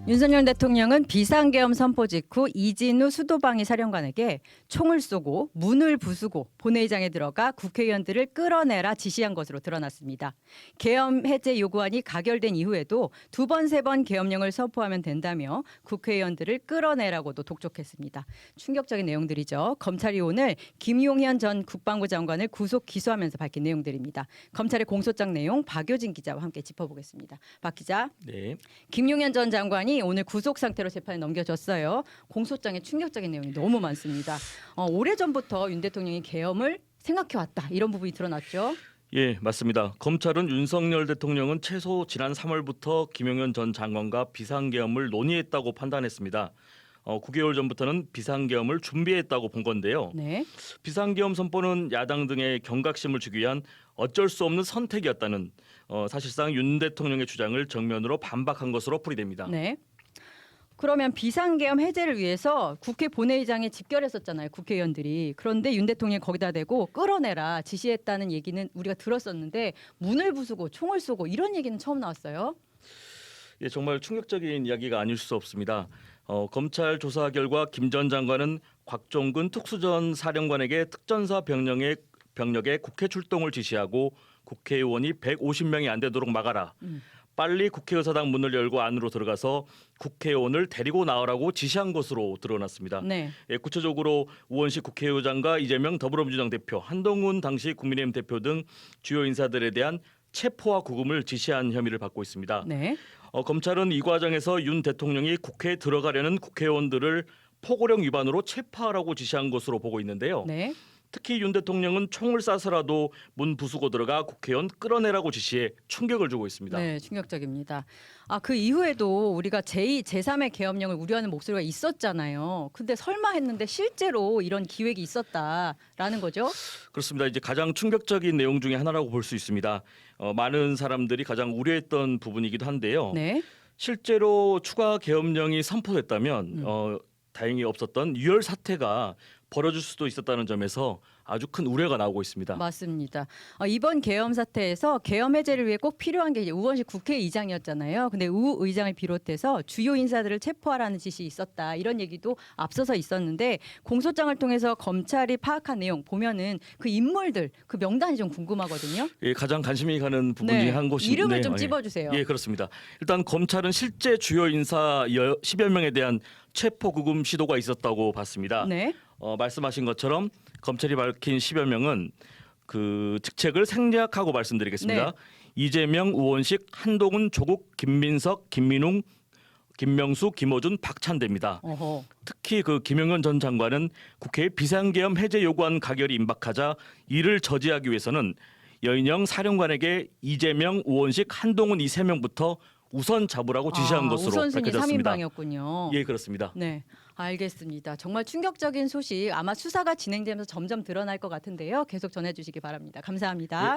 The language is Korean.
윤석열 대통령은 비상계엄 선포 직후 이진우 수도방위 사령관에게 총을 쏘고 문을 부수고 본회의장에 들어가 국회의원들을 끌어내라 지시한 것으로 드러났습니다. 계엄 해제 요구안이 가결된 이후에도 두 번, 세 번 계엄령을 선포하면 된다며 국회의원들을 끌어내라고도 독촉했습니다. 충격적인 내용들이죠. 검찰이 오늘 김용현 전 국방부 장관을 구속 기소하면서 밝힌 내용들입니다. 검찰의 공소장 내용 박효진 기자와 함께 짚어보겠습니다. 박 기자. 네. 김용현 전 장관이 오늘 구속 상태로 재판에 넘겨졌어요. 공소장에 충격적인 내용이 너무 많습니다. 오래전부터 윤 대통령이 계엄을 생각해왔다. 이런 부분이 드러났죠. 예, 맞습니다. 검찰은 윤석열 대통령은 최소 지난 3월부터 김용현 전 장관과 비상계엄을 논의했다고 판단했습니다. 9개월 전부터는 비상계엄을 준비했다고 본 건데요. 네. 비상계엄 선포는 야당 등의 경각심을 주기 위한 어쩔 수 없는 선택이었다는 사실상 윤 대통령의 주장을 정면으로 반박한 것으로 풀이됩니다. 네. 그러면 비상계엄 해제를 위해서 국회 본회의장에 집결했었잖아요. 국회의원들이. 그런데 윤 대통령이 거기다 대고 끌어내라 지시했다는 얘기는 우리가 들었었는데 문을 부수고 총을 쏘고 이런 얘기는 처음 나왔어요. 예, 정말 충격적인 이야기가 아닐 수 없습니다. 검찰 조사 결과 김 전 장관은 곽종근 특수전 사령관에게 특전사 병력의 국회 출동을 지시하고 국회의원이 150명이 안 되도록 막아라. 빨리 국회의사당 문을 열고 안으로 들어가서 국회의원을 데리고 나오라고 지시한 것으로 드러났습니다. 네. 예, 구체적으로 우원식 국회의장과 이재명 더불어민주당 대표, 한동훈 당시 국민의힘 대표 등 주요 인사들에 대한 체포와 구금을 지시한 혐의를 받고 있습니다. 네. 검찰은 이 과정에서 윤 대통령이 국회에 들어가려는 국회의원들을 포고령 위반으로 체포하라고 지시한 것으로 보고 있는데요. 네. 특히 윤 대통령은 총을 쏴서라도 문 부수고 들어가 국회의원 끌어내라고 지시해 충격을 주고 있습니다. 네, 충격적입니다. 그 이후에도 우리가 제2, 제3의 계엄령을 우려하는 목소리가 있었잖아요. 근데 설마 했는데 실제로 이런 기획이 있었다라는 거죠? 그렇습니다. 이제 가장 충격적인 내용 중에 하나라고 볼 수 있습니다. 많은 사람들이 가장 우려했던 부분이기도 한데요. 네. 실제로 추가 계엄령이 선포됐다면 다행히 없었던 유혈 사태가 벌어질 수도 있었다는 점에서 아주 큰 우려가 나오고 있습니다. 맞습니다. 이번 계엄 사태에서 계엄 해제를 위해 꼭 필요한 게 이제 우원식 국회의장이었잖아요. 근데 우 의장을 비롯해서 주요 인사들을 체포하라는 지시 있었다. 이런 얘기도 앞서서 있었는데 공소장을 통해서 검찰이 파악한 내용 보면은 그 인물들 그 명단이 좀 궁금하거든요. 예, 가장 관심이 가는 부분 네. 중에 한 곳이 이름을 좀 찝어주세요. 예, 그렇습니다. 일단 검찰은 실제 주요 인사 10여 명에 대한 체포 구금 시도가 있었다고 봤습니다. 네. 말씀하신 것처럼 검찰이 밝힌 10여 명은 그 직책을 생략하고 말씀드리겠습니다. 네. 이재명, 우원식, 한동훈, 조국, 김민석, 김민웅, 김명수, 김어준, 박찬대입니다. 어허. 특히 그 김용현 전 장관은 국회에 비상계엄 해제 요구안 가결이 임박하자 이를 저지하기 위해서는 여인영 사령관에게 이재명, 우원식, 한동훈 이 세 명부터 우선 잡으라고 지시한 것으로 우선순위 밝혀졌습니다. 3인방이었군요. 예, 그렇습니다. 네, 알겠습니다. 정말 충격적인 소식 아마 수사가 진행되면서 점점 드러날 것 같은데요. 계속 전해주시기 바랍니다. 감사합니다. 예.